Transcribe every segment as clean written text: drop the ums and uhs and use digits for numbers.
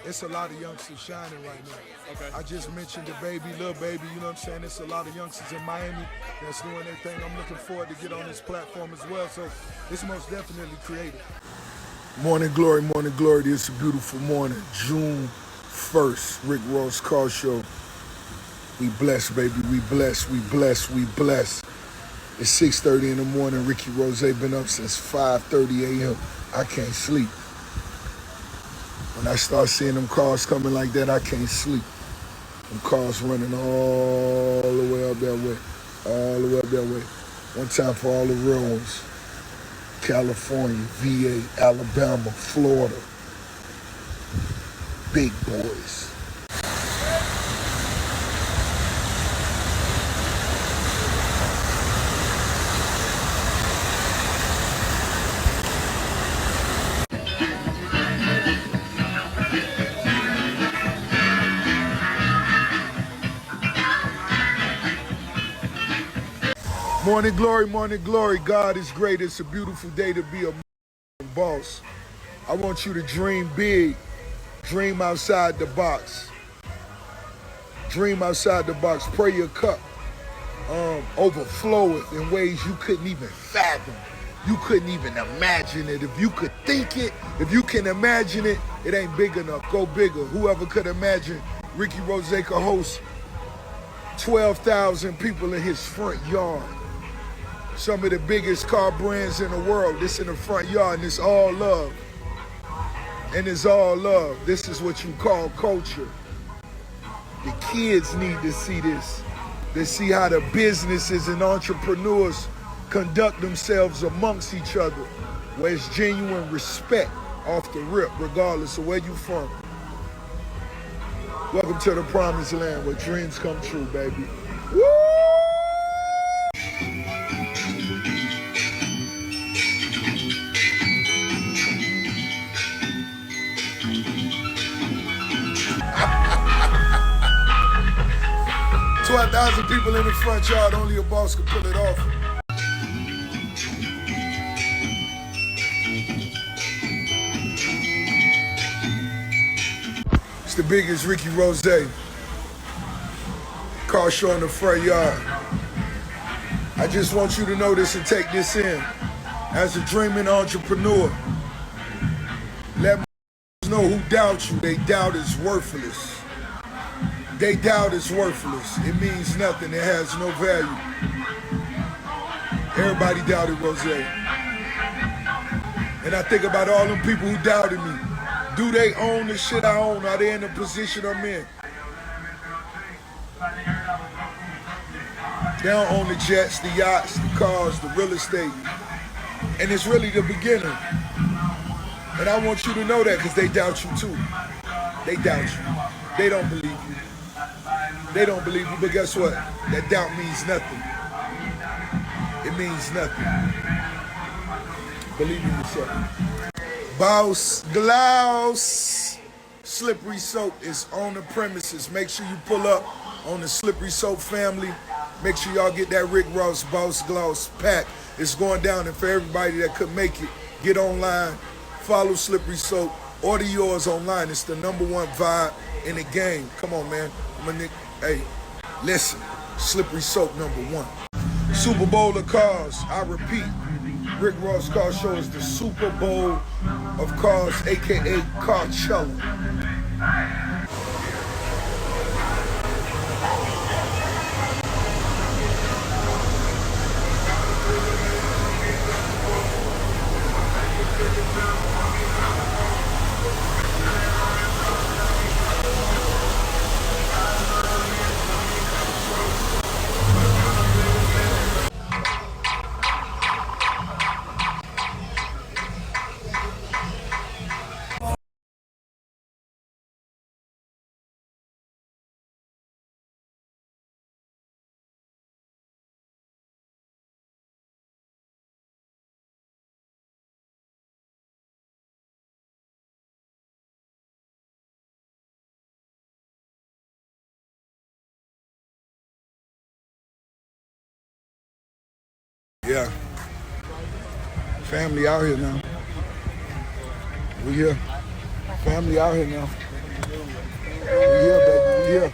it's a lot of youngsters shining right now. Okay. I just mentioned the baby, little baby, you know what I'm saying? It's a lot of youngsters in Miami that's doing their thing. I'm looking forward to get on this platform as well, so it's most definitely creative. Morning glory, morning glory. It's a beautiful morning, June 1st, Rick Ross Car Show. We blessed, baby, we blessed, we blessed, we blessed. It's 6:30 in the morning. Ricky Rose been up since 5:30 a.m. I can't sleep. When I start seeing them cars coming like that, I can't sleep. Them cars running all the way up that way. All the way up that way. One time for all the real ones. California, VA, Alabama, Florida. Big boys. Morning glory, morning glory. God is great. It's a beautiful day to be a boss. I want you to dream big. Dream outside the box. Dream outside the box. Pray your cup overfloweth in ways you couldn't even fathom. You couldn't even imagine it. If you could think it, if you can imagine it, it ain't big enough. Go bigger. Whoever could imagine Ricky Rose could host 12,000 people in his front yard. Some of the biggest car brands in the world. This in the front yard, and it's all love. And it's all love. This is what you call culture. The kids need to see this. They see how the businesses and entrepreneurs conduct themselves amongst each other, where it's genuine respect off the rip, regardless of where you from. Welcome to the promised land where dreams come true, baby. Woo! $12,000 people in the front yard, only a boss can pull it off. It's the biggest Ricky Rose car show in the front yard. I just want you to know this and take this in. As a dreaming entrepreneur, let me know who doubts you. They doubt is worthless. They doubt is worthless. It means nothing. It has no value. Everybody doubted Rose. And I think about all them people who doubted me. Do they own the shit I own? Are they in the position I'm in? They don't own the jets, the yachts, the cars, the real estate. And it's really the beginning. And I want you to know that because they doubt you too. They doubt you. They don't believe you. They don't believe you, but guess what? That doubt means nothing. It means nothing. Believe in yourself. Boss Glouse Slippery Soap is on the premises. Make sure you pull up on the Slippery Soap family. Make sure y'all get that Rick Ross Boss Glouse pack. It's going down, and for everybody that could make it, get online, follow Slippery Soap, order yours online. It's the #1 vibe in the game. Come on, man. Hey, listen, Slippery Soap #1. Super Bowl of cars. I repeat, Rick Ross Car Show is the Super Bowl of cars, aka Carcella. Yeah. Family out here now. We here. Family out here now. here, baby. We here.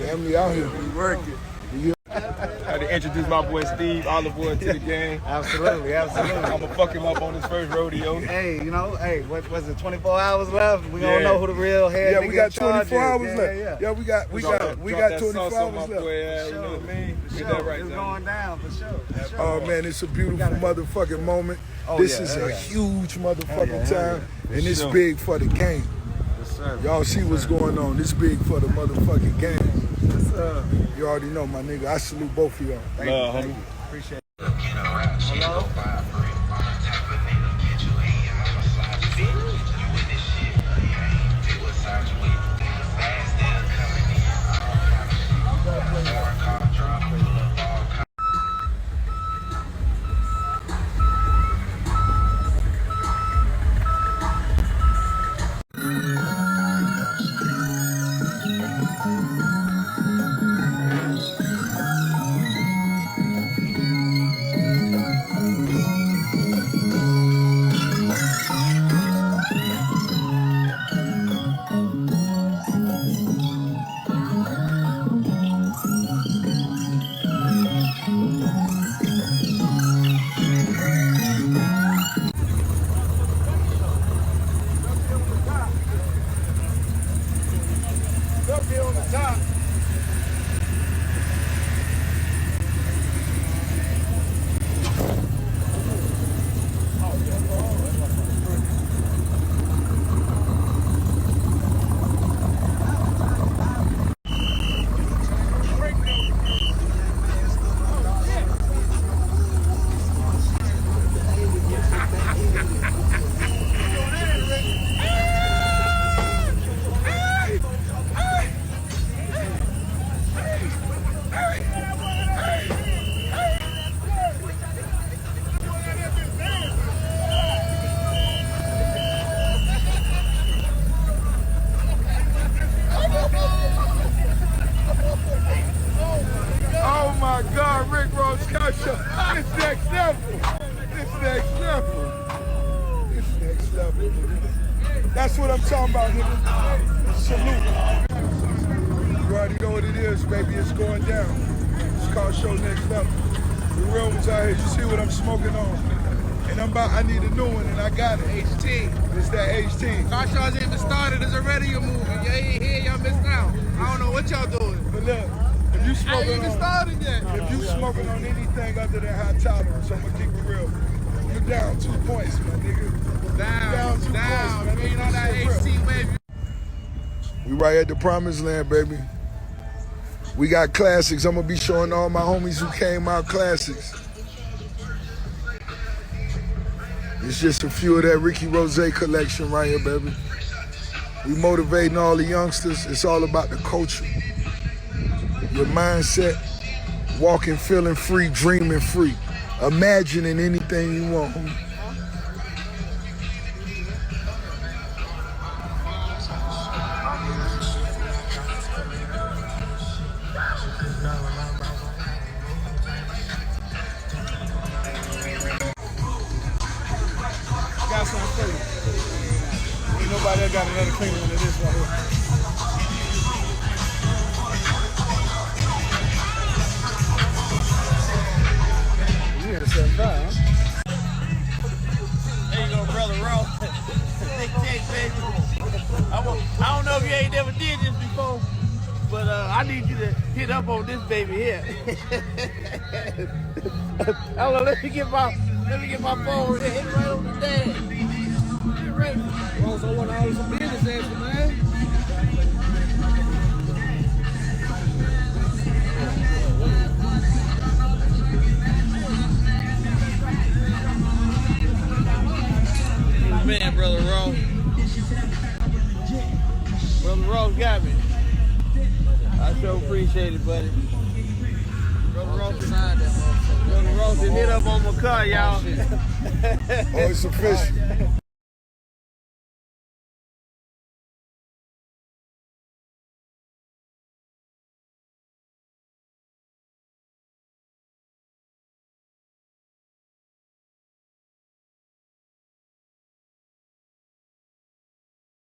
Family out here. We working. We here. I had to introduce my boy Steve Oliver to the game. Absolutely. I'm gonna fuck him up on his first rodeo. Hey, what was it? 24 hours left. We don't know who the real head. Yeah, we got 24 hours is. left. Yeah, we got 24 hours left. Boy, you know what I mean? Get that right, it's son. going down for sure. Oh man, it's a beautiful motherfucking moment. This is a huge motherfucking time, and it's big for the game. Yes, sir. Y'all see what's going on. It's big for the motherfucking game. Yes, sir. You already know, my nigga. I salute both of y'all. Thank you. Appreciate it. Hello? Up here on the top. Oh my God, Rick Ross Culture. It's next level. It's next level. It's next level. That's what I'm talking about, nigga. Salute. You already know what it is, baby. It's going down. It's called Show Next Level. The real ones out here. You see what I'm smoking on. And I need a new one, and I got it. HT. It's that HT. Car Shaw's even started as a radio movie. Y'all ain't here, y'all missed out. I don't know what y'all doing. But look, if you I smoking ain't even on, started yet. if you smoking on anything other than high tolerance, I'm gonna keep it real. You're down 2 points, my nigga. Down, 2 points, down. man. You ain't on that Shit real. HT wave. We right at the promised land, baby. We got classics. I'm gonna be showing all my homies who came out classics. It's just a few of that Ricky Rose collection right here, baby. We motivating all the youngsters. It's all about the culture. Your mindset, walking, feeling free, dreaming free, imagining anything you want. Got something for you. Ain't nobody else got another cleaner than this right here. You had a 75, huh? There you go, brother Ross. Big check, baby. I don't know if you ain't never did this before, but I need you to hit up on this baby here. Hold on, let me get my phone hit it right on the dash. Hit it right. Ross, I want to hold some business action, man. Man, brother Ross. Brother Ross got me. I sure appreciate it, buddy. Brother Ross designed that motherfucker. Brother Ross did hit up on my car, y'all. Oh, it's official.